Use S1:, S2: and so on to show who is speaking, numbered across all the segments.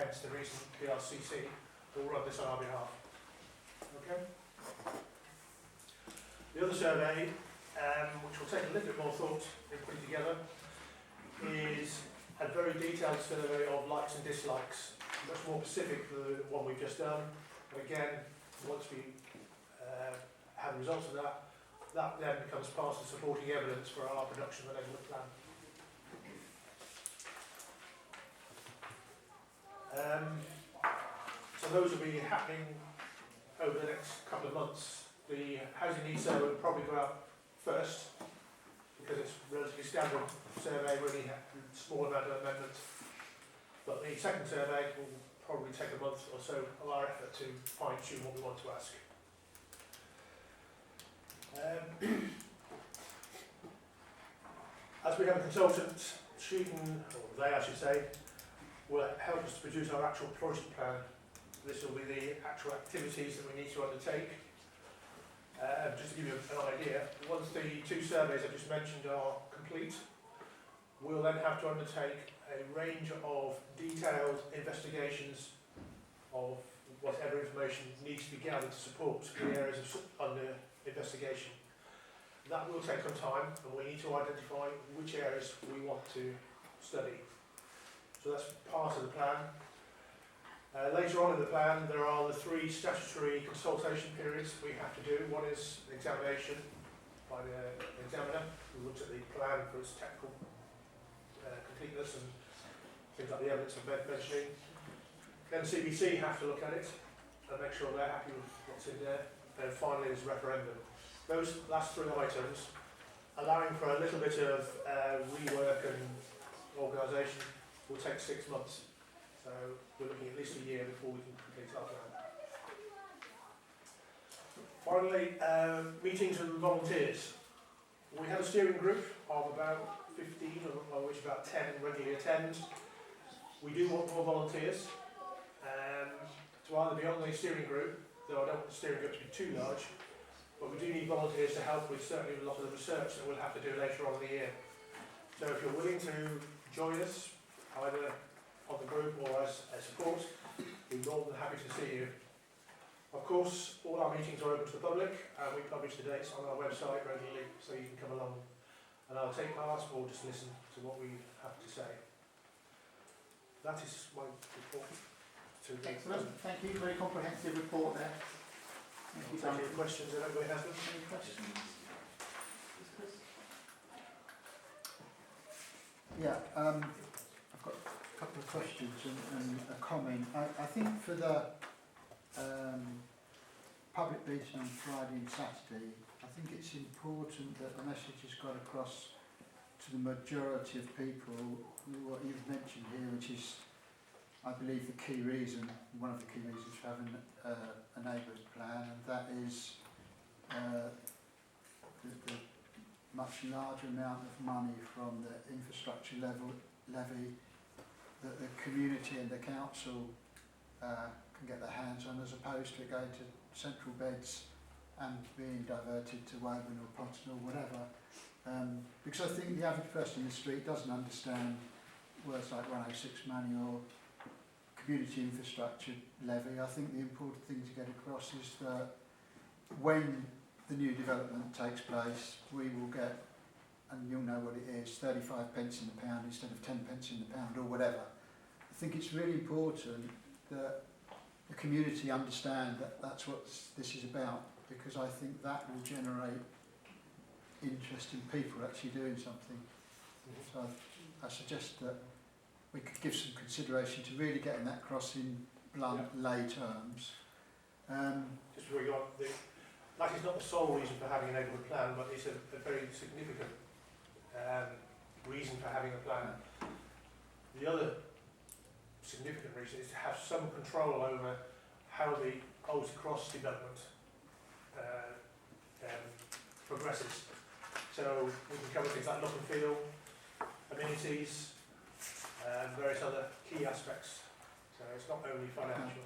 S1: hence the recent PRCC, will run this on our behalf. Okay? The other survey, which will take a little bit more thought in putting together, is a very detailed survey of likes and dislikes, much more specific than the one we've just done. But again, once we have the results of that, that then becomes part of supporting evidence for our production of an enablement plan. So those will be happening over the next couple of months. The housing needs survey will probably go out first, because it's a relatively standard survey, really a small amount of amendments. But the second survey will probably take a month or so of our effort to fine-tune what we want to ask. As we have a consultant, she can, or they I should say, will help us to produce our actual project plan. This will be the actual activities that we need to undertake. Just to give you an idea, once the two surveys I just mentioned are complete, we'll then have to undertake a range of detailed investigations of whatever information needs to be gathered to support the areas under investigation. That will take some time, and we need to identify which areas we want to study. So that's part of the plan. Later on in the plan, there are the three statutory consultation periods we have to do. One is examination by the examiner, who looks at the plan for its technical completeness and things like the evidence I'm mentioning. Then CBC have to look at it and make sure they're happy with what's in there. And finally, there's referendum. Those last three items, allowing for a little bit of rework and organisation, will take 6 months. So we're looking at least a year before we can complete our plan. Finally, meetings and volunteers. We have a steering group of about 15, of which about 10 regularly attend. We do want more volunteers to either be on the steering group, though I don't want the steering group to be too large, but we do need volunteers to help with certainly a lot of the research that we'll have to do later on in the year. So if you're willing to join us, either on the group or as support, we're more than happy to see you. Of course, all our meetings are open to the public, and we publish the dates on our website regularly, so you can come along and either take part or just listen to what we have to say. That is my report.
S2: Excellent, thank you. Very comprehensive report there. Thank you.
S1: Any questions that anybody has?
S2: Any questions? Yeah, I've got a couple of questions and a comment. I think for the public meeting on Friday and Saturday, I think it's important that the message has got across to the majority of people what you've mentioned here, which is, I believe, the key reason, one of the key reasons for having a neighbourhood plan, and that is the much larger amount of money from the infrastructure levy that the community and the council can get their hands on, as opposed to it going to central beds and being diverted to Woburn or Potton or whatever. Because I think the average person in the street doesn't understand words like 106 money or community infrastructure levy. I think the important thing to get across is that when the new development takes place, we will get, and you'll know what it is, 35 pence in the pound instead of 10 pence in the pound or whatever. I think it's really important that the community understand that that's what this is about, because I think that will generate interest in people actually doing something. So I suggest that we could give some consideration to really getting that across in blunt, lay terms.
S1: Just before we go on, that is not the sole reason for having a neighbourhood plan, but it's a very significant reason for having a plan. The other significant reason is to have some control over how the Old Cross development progresses. So we can cover things like look and feel, amenities, various other key aspects. So it's not only financial.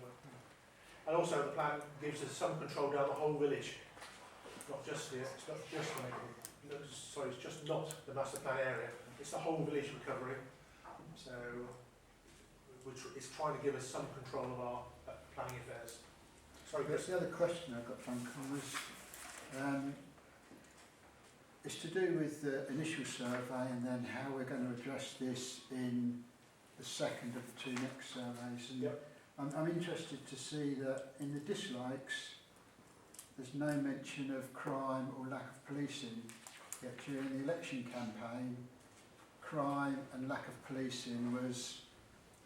S1: And also the plan gives us some control down the whole village. It's just not the master plan area. It's the whole village recovery. So which is trying to give us some control of our planning affairs. Sorry,
S2: That's
S1: Chris.
S2: the other question I got, Duncan, was it's to do with the initial survey and then how we're going to address this in the second of the two next surveys. And
S1: Yep.
S2: I'm interested to see that in the dislikes there's no mention of crime or lack of policing, yet during the election campaign crime and lack of policing was,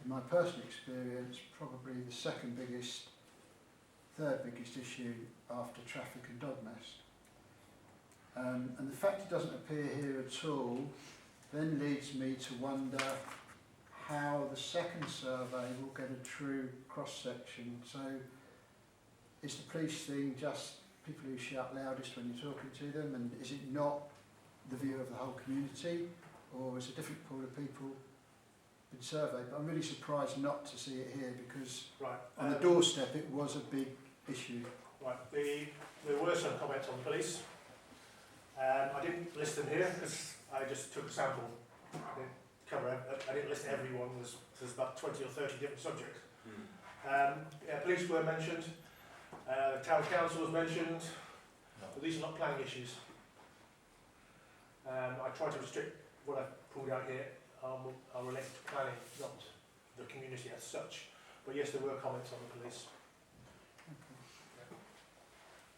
S2: in my personal experience, probably the third biggest issue after traffic and dog mess. And the fact it doesn't appear here at all then leads me to wonder how the second survey will get a true cross-section. So is the police thing just people who shout loudest when you're talking to them, and is it not the view of the whole community, or is a different pool of people been surveyed? But I'm really surprised not to see it here, because
S1: Right.
S2: on the doorstep it was a big issue.
S1: Right. There were some comments on the police. I didn't list them here because I just took a sample. I didn't list everyone. There's about 20 or 30 different subjects. Police were mentioned. Town council was mentioned. But these are not planning issues. I try to restrict what I've pulled out here are related to planning, not the community as such. But yes, there were comments on the police.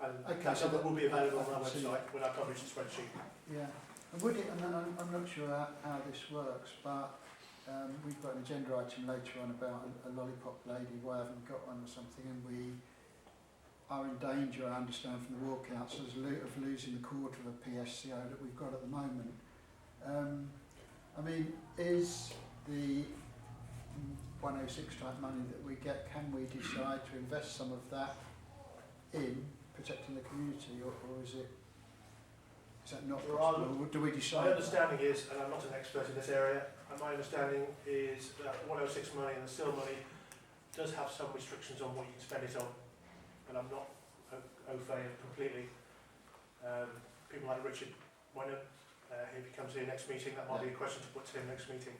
S1: And
S2: Okay, so
S1: that will be available
S2: I
S1: on our
S2: see.
S1: website when I publish the spreadsheet.
S2: Yeah, and would it, and I'm not sure how this works, but we've got an agenda item later on about a lollipop lady, why haven't we got one or something, and we are in danger, I understand from the Ward Council, of losing the quarter of a PSCO that we've got at the moment. I mean, is the 106 type money that we get, can we decide to invest some of that in protecting the community, or is that not possible? Do we decide?
S1: My understanding is, and I'm not an expert in this area, and my understanding is that 106 money and the SIL money does have some restrictions on what you can spend it on, but I'm not au fait completely. People like Richard Wyner, if he comes to your next meeting, that might be a question to put to him next meeting.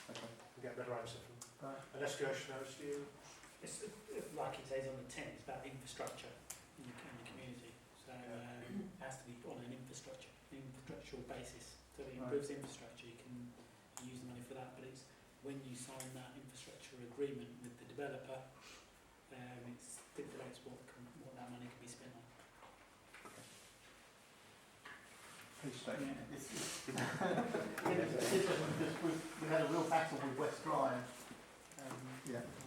S2: Okay.
S1: And get a better answer from him.
S2: Right.
S1: And escalation notes to you.
S3: It's like it says on the tin, it's about infrastructure in the community. So it has to be on an infrastructural basis. So it improves infrastructure, you can use the money for that, but it's when you sign that infrastructure agreement with the developer, it stipulates what that money can be spent on.
S2: Please stay.
S4: It's interesting because we had a real battle with West Drive,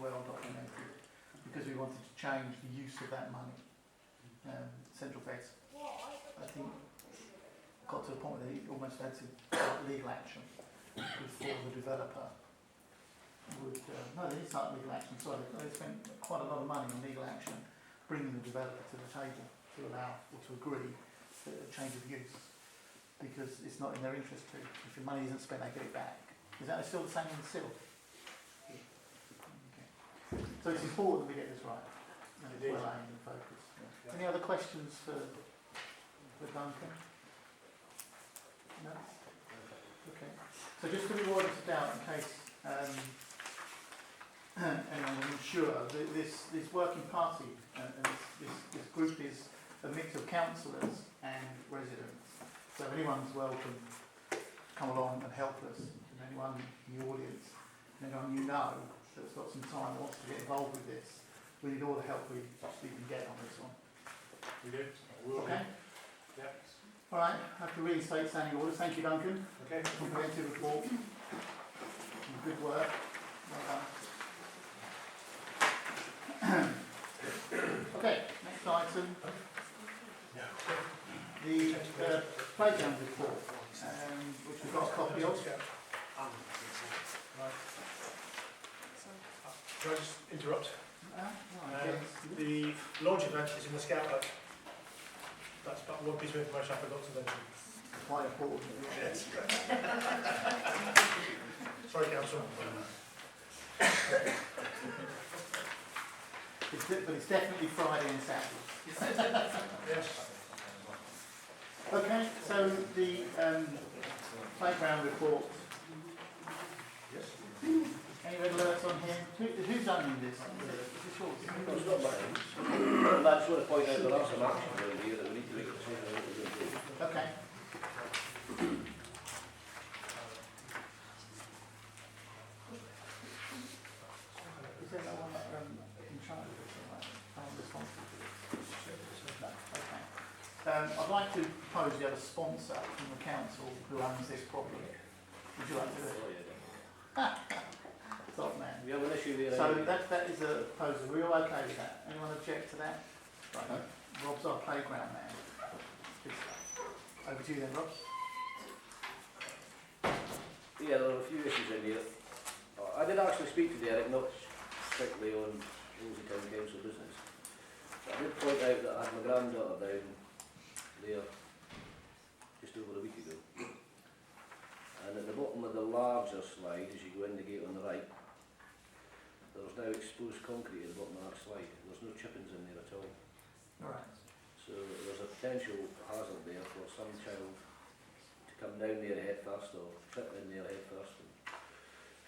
S4: well documented, because we wanted to change the use of that money. Central Beds, I think, got to a point that it almost had to start legal action before the developer would. No, they didn't start legal action. Sorry, they spent quite a lot of money on legal action, bringing the developer to the table to allow or to agree a change of use, because it's not in their interest to. If the money isn't spent, they get it back. Is that still the same in the SIL? Okay. So it's important that we get this right, and it's well aimed and focused.
S1: Yeah.
S4: Any other questions for Duncan? No? Okay. So just to be avoidance of doubt, in case anyone wasn't sure, this working party and this group is a mix of councillors and residents. So anyone's welcome to come along and help us, and anyone in the audience, and anyone you know that's got some time and wants to get involved with this, we need all the help we can get on this one.
S1: We do. We'll
S4: Okay?
S1: Yeah.
S4: All right, I have to reinstate standing orders. Thank you, Duncan.
S1: Okay.
S4: Comprehensive report. Some good work. Well done. Okay, next item. The playground report, which we've got a copy of.
S1: Right. Can I just interrupt? The launch event is in the Scout Hut. That's about one piece of information I forgot to mention.
S4: Quite important.
S1: Yes. Sorry, Councillor.
S4: But it's definitely Friday and Saturday.
S1: Yes.
S4: Okay, so the playground report.
S1: Yes.
S4: Any red alerts on here? Who's owning this? Is this yours?
S5: No, it's not mine. And I just want to point out there are some actions around here that we need to make a decision on what we're going to do.
S4: Okay. Is there no one in charge of this? Responsible for this? No, okay. I'd like to propose we have a sponsor from the council who owns this property. Would you like to do it?
S5: Oh, yeah.
S4: Top man.
S5: We have an issue there.
S4: So that is a proposal. We're all okay with that? Anyone object to that? Right. Rob's our playground man. Good stuff. Over to you then, Rob.
S5: Yeah, there are a few issues in here. I did actually speak to Derek, not strictly on Arlesey Town Council business. But I did point out that I had my granddaughter down there just over a week ago. And at the bottom of the larger slide, as you go in the gate on the right, there's now exposed concrete at the bottom of that slide. There's no chippings in there at all.
S4: Alright.
S5: So there's a potential hazard there for some child to come down there head first or trip in there head first. And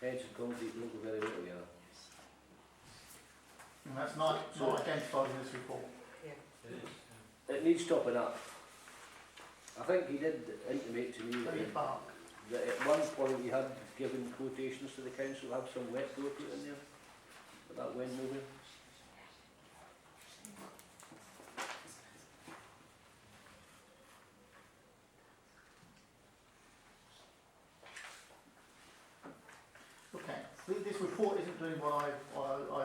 S5: hedge and concrete don't go very well together.
S4: And that's not identified in this report.
S5: It needs topping up. I think he did intimate to me
S4: Very bark.
S5: that at one point he had given quotations to the council to have some wet door put in there, but that went nowhere.
S4: Okay. This report isn't doing what I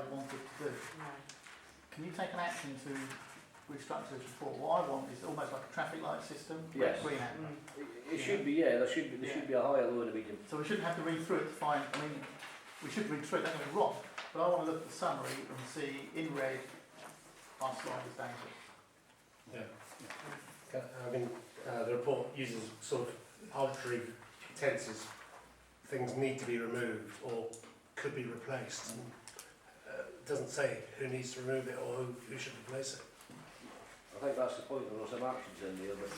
S4: wanted to do. Can you take an action to restructure this report? What I want is almost like a traffic light system.
S5: Yes.
S4: Green hand.
S5: It should be, yeah, there should be a higher, low and a medium.
S4: So we shouldn't have to read through it to find, I mean, we should read through it, don't get me wrong, but I want to look at the summary and see in red, our slide is dangerous.
S6: I mean, the report uses sort of arbitrary tenses. Things need to be removed or could be replaced. It doesn't say who needs to remove it or who should replace it.
S5: I think that's the point, there are some actions in there, but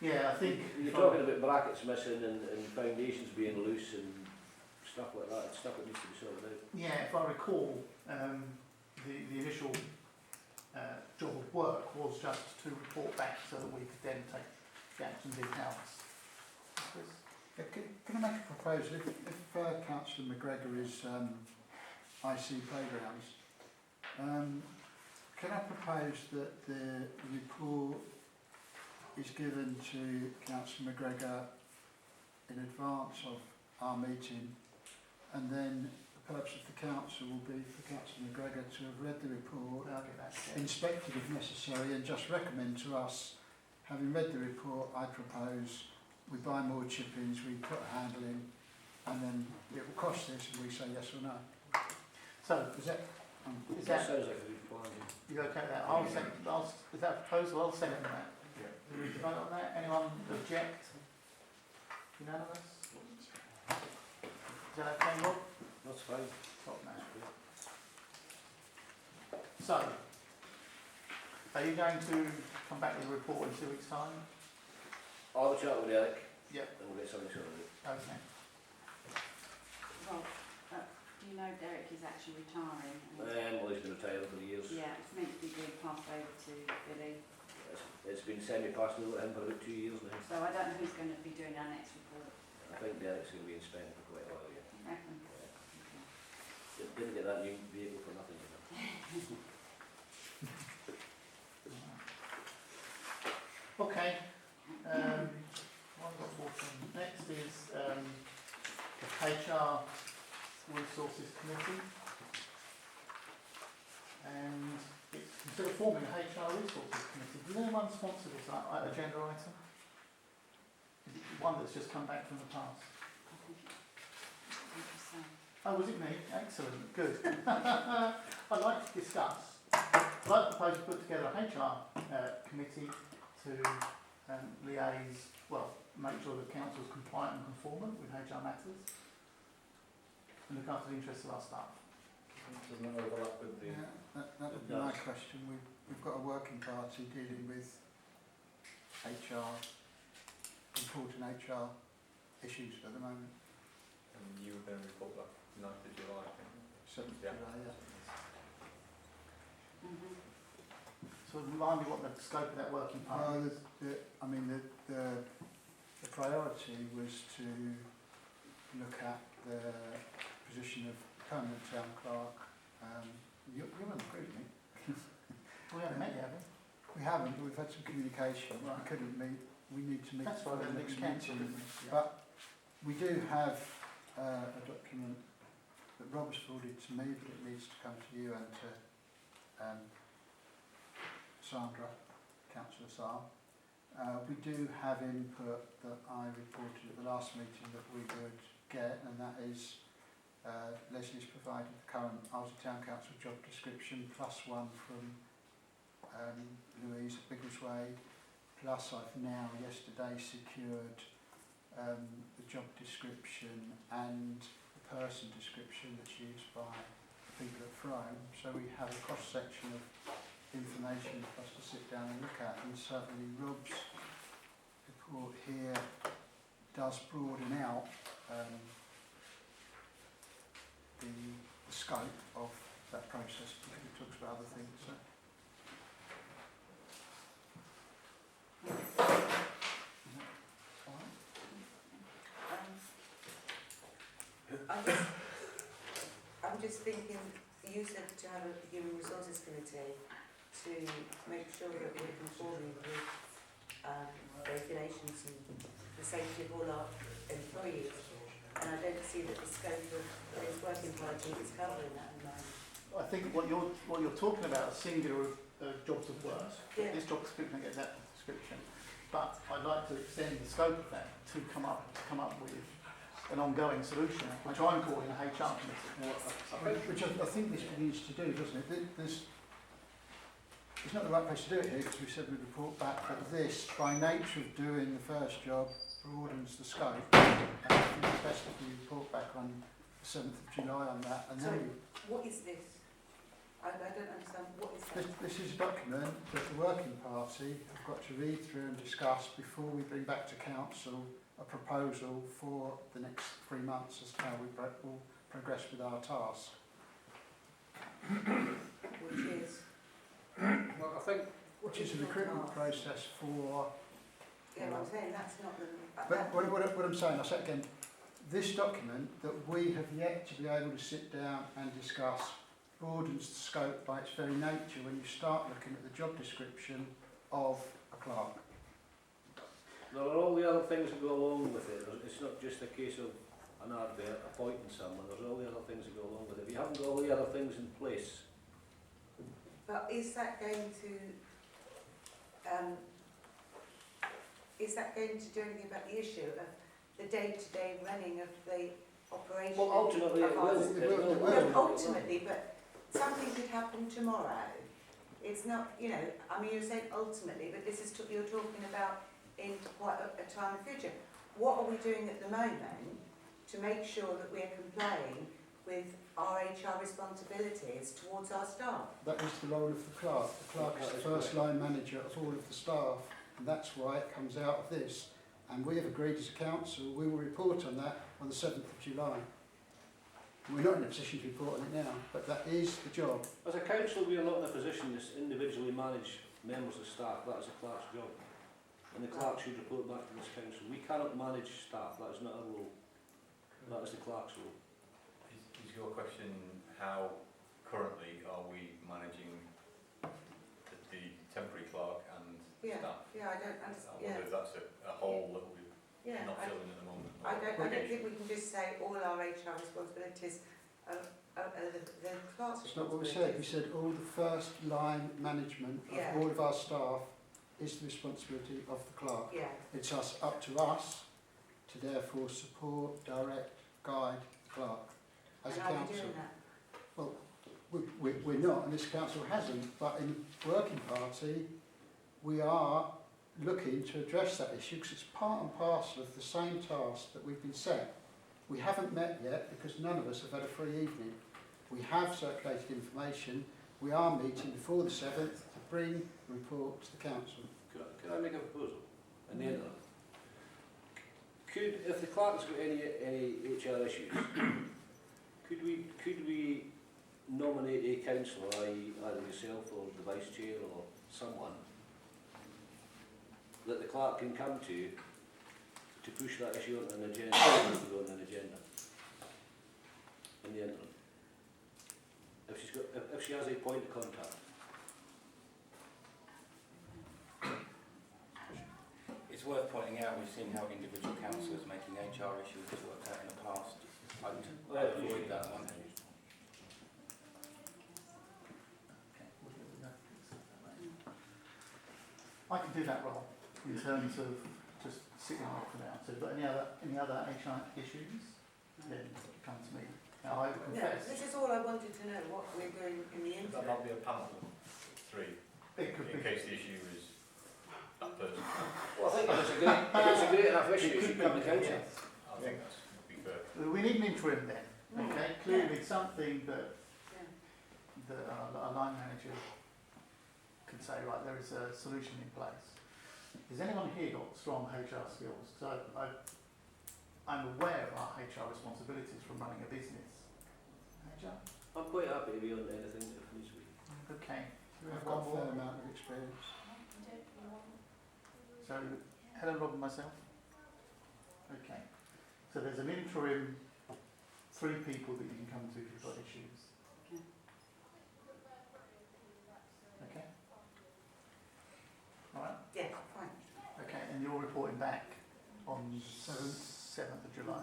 S4: Yeah, I think...
S5: you're talking about brackets missing and foundations being loose and stuff like that. It's stuff that needs to be sorted out.
S4: Yeah, if I recall, the initial job of work was just to report back so that we could then take the actions in-house.
S2: Can I make a proposal? If Councillor McGregor is IC Playgrounds, can I propose that the report is given to Councillor McGregor in advance of our meeting, and then the purpose of the council will be for Councillor McGregor to have read the report,
S4: I'll get that.
S2: inspected if necessary, and just recommend to us, having read the report, I propose we buy more chippings, we put a handle in, and then it will cost this, and we say yes or no.
S4: So,
S2: Is that?
S4: is
S5: That
S4: that,
S5: sounds like a good plan.
S4: you okay with that? Is that a proposal? I'll second that. Do we vote on that? Anyone object? Unanimous? Is that okay, Rob?
S5: That's fine.
S4: Top man. So, are you going to come back with a report in 2 weeks' time?
S5: I'll have a chat with Eric.
S4: Yep.
S5: And we'll get something sorted out.
S4: Okay.
S7: Well, do you know Derek is actually retiring?
S5: Well, he's been retired for years.
S7: Yeah, it's meant to be being passed over to Billy.
S5: It's been semi-passed over to him for about 2 years now.
S7: So I don't know who's going to be doing our next report.
S5: I think Derek's going to be in Spain for quite a while, yeah.
S7: You reckon?
S5: Didn't get that new vehicle for nothing, you know.
S4: Okay. Next is the HR Resources Committee. And it's considered forming a HR Resources Committee. Does anyone sponsor this agenda item? Is it one that's just come back from the past? Oh, was it me? Excellent, good. I'd like to discuss, I'd like to propose to put together a HR committee to liaise, well, make sure the council is compliant and conformant with HR matters and look after the interests of our staff.
S6: Doesn't that overlap with the...
S2: Yeah, that would be my question. We've got a working party dealing with HR, important HR issues at the moment.
S8: And you were going to report back 9th of July, I think.
S2: 7th of
S8: Yeah.
S2: July, yeah.
S7: Mhm.
S4: So remind me what the scope of that working party is.
S2: I mean, the priority was to look at the position of permanent town clerk. You're on the group, Nick.
S4: We haven't met yet, have we?
S2: We haven't, but we've had some communication.
S4: Right.
S2: We couldn't meet. We need to meet
S4: That's why
S2: for
S4: the
S2: the
S4: next
S2: next
S4: council,
S2: meeting.
S4: isn't it?
S2: But we do have a document that Rob has forwarded to me, but it needs to come to you and to Sandra, Councillor Saar. We do have input that I reported at the last meeting that we would get, and that is Leslie's provided the current Arlesey Town Council job description, plus one from Louise at Biggleswade, plus I've now yesterday secured the job description and the person description that's used by people at Frome. So we have a cross-section of information for us to sit down and look at, and certainly Rob's report here does broaden out the scope of that process because it talks about other things. So.
S9: I'm just thinking, you said to have a human resources committee to make sure that we're conforming with regulations and the safety of all our employees. And I don't see that the scope of this working party is covering that at the moment.
S4: I think what you're talking about are singular jobs of work.
S9: Yeah.
S4: This job description gets that description, but I'd like to extend the scope of that to come up with an ongoing solution, which I'm calling a HR committee.
S2: Which I think this needs to do, doesn't it? It's not the right place to do it here because we said we'd report back, but this, by nature of doing the first job, broadens the scope. And I think it's best if we report back on the 7th of July on that. And
S9: Sorry,
S2: then
S9: what is this? I don't understand, what is that?
S2: this is a document that the working party have got to read through and discuss before we bring back to council a proposal for the next 3 months as to how we will progress with our task.
S9: Which is?
S5: Well, I think
S2: Which is a recruitment process for...
S9: Yeah, I'm saying that's not the...
S2: But what I'm saying, I'll say it again, this document that we have yet to be able to sit down and discuss broadens the scope by its very nature when you start looking at the job description of a clerk.
S5: there are all the other things that go along with it. It's not just a case of an advert appointing someone, there's all the other things that go along with it. If you haven't got all the other things in place,
S9: But is that going to do anything about the issue of the day-to-day running of the operation?
S5: well, ultimately it will.
S9: No, ultimately, but something could happen tomorrow. It's not, you know, I mean, you're saying ultimately, but this is you're talking about in quite a time in the future. What are we doing at the moment to make sure that we're complying with our HR responsibilities towards our staff?
S2: That is the role of the clerk. The clerk is the first line manager of all of the staff, and that's why it comes out of this. And we have agreed as a council, we will report on that on the 7th of July. We're not in a position to report on it now, but that is the job.
S5: As a council, we are not in a position to individually manage members of staff. That is a clerk's job. And the clerk should report back to this council. We cannot manage staff. That is not our role. That is the clerk's role.
S8: Is your question how currently are we managing the temporary clerk and staff?
S9: Yeah, I don't understand. Yeah,
S8: Whether that's a hole that we're
S9: yeah.
S8: not filling at the moment.
S9: I don't think we can just say all our HR responsibilities are the clerk's
S2: That's not what we said. We said all the first line management of
S9: Yeah.
S2: all of our staff is the responsibility of the clerk.
S9: Yeah.
S2: It's up to us to therefore support, direct, guide the clerk as
S9: And
S2: a
S9: are we
S2: council.
S9: doing that?
S2: We're not, and this council hasn't, but in the working party we are looking to address that issue because it's part and parcel of the same task that we've been set. We haven't met yet because none of us have had a free evening. We have circulated information. We are meeting before the 7th to bring a report to the council.
S5: Can I make a proposal? In the interim, if the clerk's got any HR issues, could we nominate a councillor, i.e. either yourself or the vice chair or someone, that the clerk can come to push that issue onto an agenda, on an agenda in the interim? If she has a point of contact.
S10: It's worth pointing out, we've seen how individual councillors making HR issues has worked out in the past. I'd avoid that one.
S4: I can do that role in terms of just sitting on it for now. So, but any other HR issues, then come to me. Now, I will
S9: Yeah,
S4: confess.
S9: this is all I wanted to know, what we're doing in the
S8: Would that
S9: interim.
S8: not be a panel of three,
S4: It could
S8: in
S4: be.
S8: case the issue is that person?
S5: Well, I think if it's a great enough issue, it should come to council.
S8: I think that would be fair.
S4: We need an interim then. Okay, clearly something that our line manager can say, right, there is a solution in place. Has anyone here got strong HR skills? Because I'm aware of our HR responsibilities from running a business. HR?
S5: I'm quite happy to be on anything if needs to be.
S4: Okay.
S2: I've got a fair amount of experience.
S4: So, Helen, Rob and myself? Okay. So there's an interim, 3 people that you can come to if you've got issues. Okay? Alright?
S9: Yeah, fine.
S4: Okay, and you're reporting back on the 7th of July?
S2: I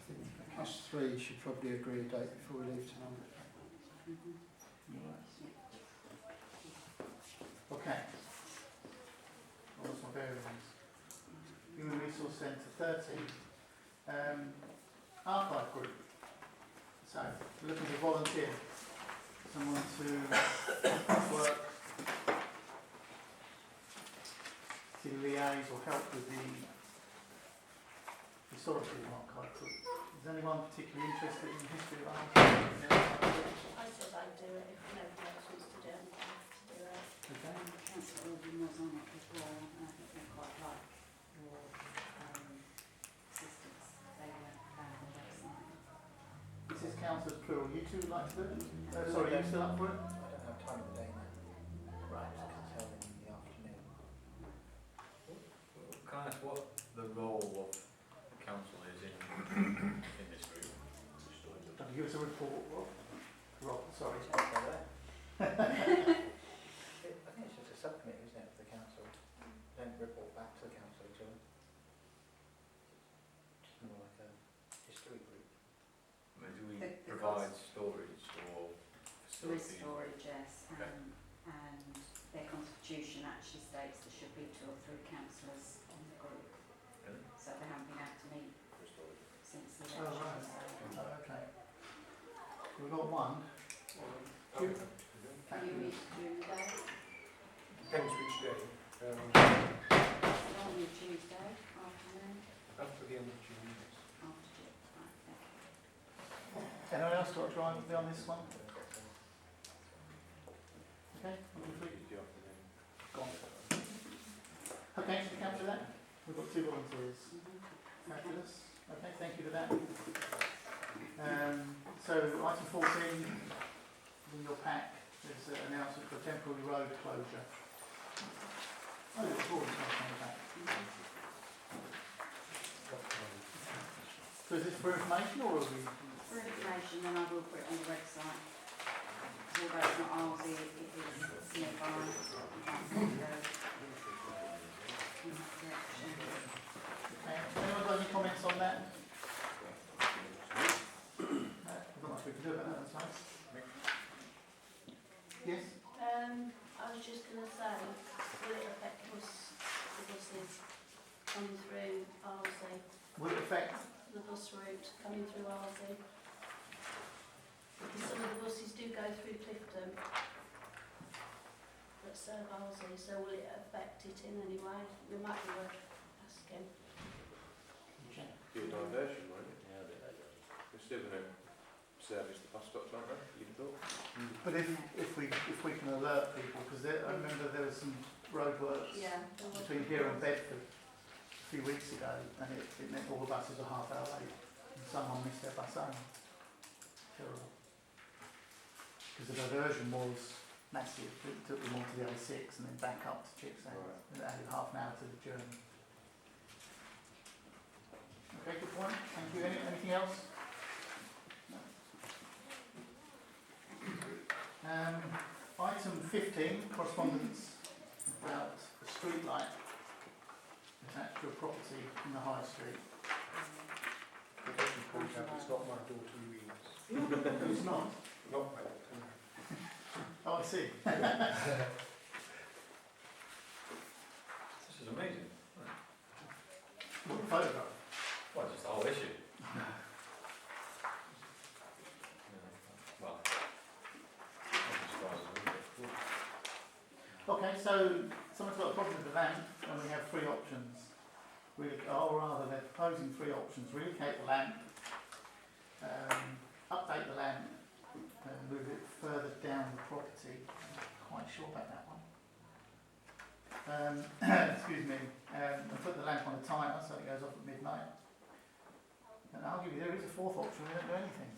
S2: think us 3 should probably agree a date before we leave tonight.
S4: Okay. What's my bearings? Human Resource Centre 30. Archive Group. So, we're looking for volunteer. Someone to work, to liaise or help with the historical archive group. Is anyone particularly interested in the history of archive?
S11: I said I'd do it if nobody else wants to do it.
S4: Okay.
S7: Councillor Alden was on it before, and I think they quite like your assistance. They were found on the website.
S4: This is councillors plural. You two would like to do it? Sorry, are you still up for it?
S12: I don't have time of the day now.
S4: Right.
S12: It's held in the afternoon.
S8: Can I ask what the role of the council is in this group?
S4: Can you give us a report, Rob? Rob, sorry.
S12: I think it's just a subcommittee, isn't it, for the council? Don't report back to the council at all. Just more like a history group.
S8: I mean, do we
S7: The
S8: provide storage or
S7: There is
S8: facilities?
S7: storage, yes,
S8: Okay.
S7: and their constitution actually states there should be 2 or 3 councillors on the group.
S8: Really?
S7: So they haven't been able to meet since the
S4: Oh, right.
S7: election.
S4: Oh, okay. We've got one.
S7: Can you meet during the day?
S6: Depends which day.
S7: On your Tuesday afternoon,
S6: After the end of June.
S7: after June, right, okay.
S4: Anyone else got a drive with me on this one? Okay, go on. Okay, should we come to that? We've got 2 volunteers. Fabulous. Okay, thank you for that. So item 14 in your pack is an announcement for temporary road closure. Oh, it's already coming back. So is this for information or are we?
S7: For information, then I will put it on the website. Although it's not Arlesey, it is nearby.
S4: Okay, anyone got any comments on that? No, not much we can do about that, that's nice. Yes?
S11: I was just going to say, will it affect the buses coming through Arlesey,
S4: Will it affect?
S11: the bus route coming through Arlesey? Because some of the buses do go through Clifton that serve Arlesey, so will it affect it in any way? We might be worth asking.
S13: Be a diversion, won't it? Yeah, we're still going to service the bus stops, aren't we? You'd have thought.
S4: But if we can alert people, because I remember there was some roadworks
S11: Yeah. there was-
S4: between here and Bedford a few weeks ago, and it meant all the buses are half hour late, and someone missed their bus home. Terrible. Because the diversion was massive. It took them all to the A6 and then back up to Chicksand.
S13: Right.
S4: It added half an hour to the journey. Okay, good point. Thank you. Anything else? No. Item 15, correspondence about a street light attached to a property in the High Street.
S6: I should point out it's not my daughter Louise.
S4: It's not.
S6: Not my daughter.
S4: Oh, I see.
S8: This is amazing.
S4: What photograph?
S8: Well, just the whole issue. Well,
S4: Okay, so someone's got a problem with the lamp, and we have three options. Or rather, they're proposing three options: relocate the lamp, update the lamp, and move it further down the property. I'm not quite sure about that one. Excuse me. And put the lamp on a timer so it goes off at midnight. And I'll give you, there is a fourth option: we don't do anything.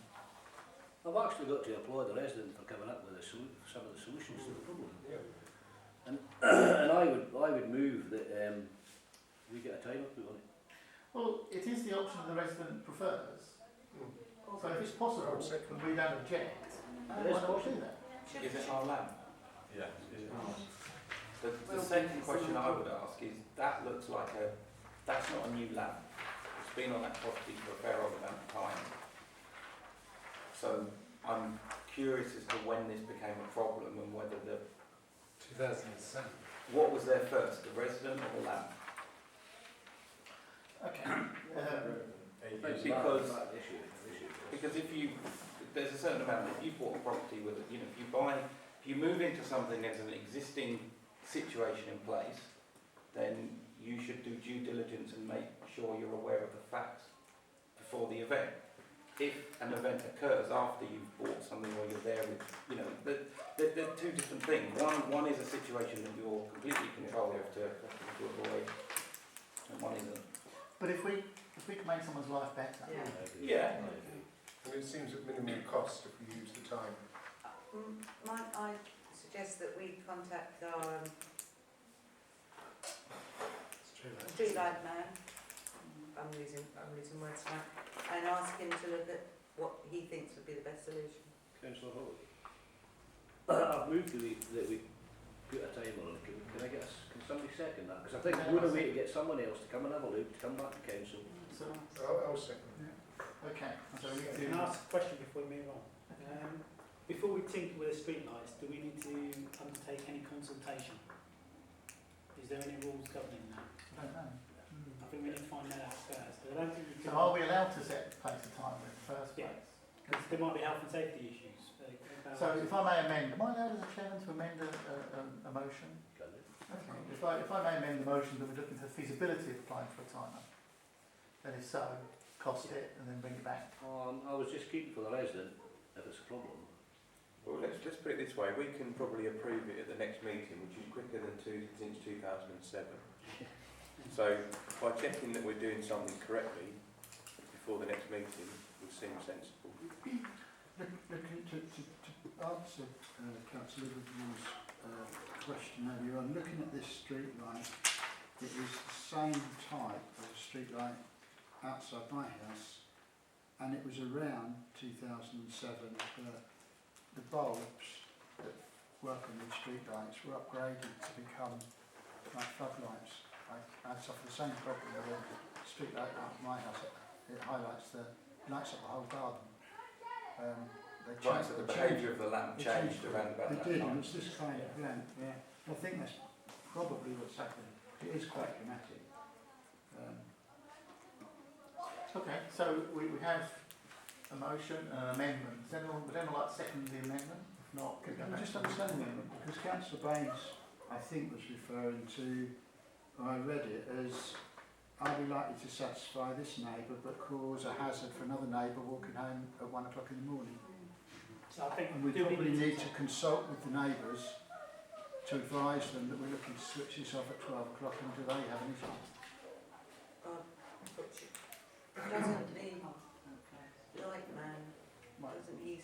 S5: I've actually got to applaud the resident for coming up with some of the solutions to the problem.
S6: Yeah.
S5: And I would move that we get a timer put on it.
S4: Well, it is the option the resident prefers.
S6: Mm.
S4: So if it's possible, and we don't object, why
S5: It is
S4: not do
S5: possible.
S4: that?
S10: Is it our lamp?
S8: yeah, is it?
S10: The second question I would ask is, that looks like that's not a new lamp. It's been on that property for a fair old amount of time. So I'm curious as to when this became a problem and whether
S6: 2007.
S10: what was there first, the resident or the lamp?
S4: Okay.
S10: Because if there's a certain amount, if you bought a property with, if you move into something that's an existing situation in place, then you should do due diligence and make sure you're aware of the facts before the event. If an event occurs after you've bought something or you're there with, they're two different things. One is a situation that you're completely in control of to avoid, and one isn't.
S4: But if we can make someone's life better,
S10: Yeah.
S6: And it seems at minimum cost if we use the time.
S9: I suggest that we contact our streetlight man, I'm losing words now, and ask him to look at what he thinks would be the best solution.
S5: Councillor Hall. I've moved that we put a timer on it. Can somebody second that? Because I think we're going to wait to get someone else to come and have a look, to come back to council.
S4: so,
S6: I'll second.
S4: okay. So we need
S3: Can I
S4: to,
S3: ask a question before we move on? Before we tinker with the streetlights, do we need to undertake any consultation? Is there any rules governing that?
S4: I don't know.
S3: I think we need to find that out first. But I don't think we
S4: So
S3: can.
S4: are we allowed to set place a timer in the first
S3: Yeah.
S4: place?
S3: Because there might be health and safety issues.
S4: So if I may amend, am I allowed as a chairman to amend a motion?
S5: Can they?
S4: Okay. If I may amend the motion that we're looking for the feasibility of applying for a timer, then if so, cost it and then bring it back.
S5: I was just keeping for the resident if it's a problem.
S13: Well, let's put it this way. We can probably approve it at the next meeting, which is quicker than since 2007. So by checking that we're doing something correctly before the next meeting would seem sensible.
S2: Looking to answer Councillor Liverpool's question earlier on, looking at this street light, it is the same type of street light outside my house, and it was around 2007 that the bulbs that work on these street lights were upgraded to become like floodlights. I suffer the same problem with a street light at my house. It highlights lights up the whole garden.
S10: Right, so the behaviour of the lamp changed around about that
S2: It did,
S10: time.
S2: and it's this kind of lamp, yeah. I think that's probably what's happened. It is quite dramatic.
S4: Okay, so we have a motion and an amendment. Would anyone like to second the amendment? If not, could go
S2: Can
S4: back
S2: I just
S4: to
S2: understand the amendment? Because Councillor Baines, I think, was referring to, I read it as, are we likely to satisfy this neighbour but cause a hazard for another neighbour walking home at 1 o'clock in the morning?
S3: So I think
S2: And we
S3: do
S2: probably need to consult with the neighbours to advise them that we're looking to switch this off at 12 o'clock, and do they have any chance?
S9: doesn't leave
S7: Oh, okay.
S9: light man,
S2: Right.
S9: doesn't he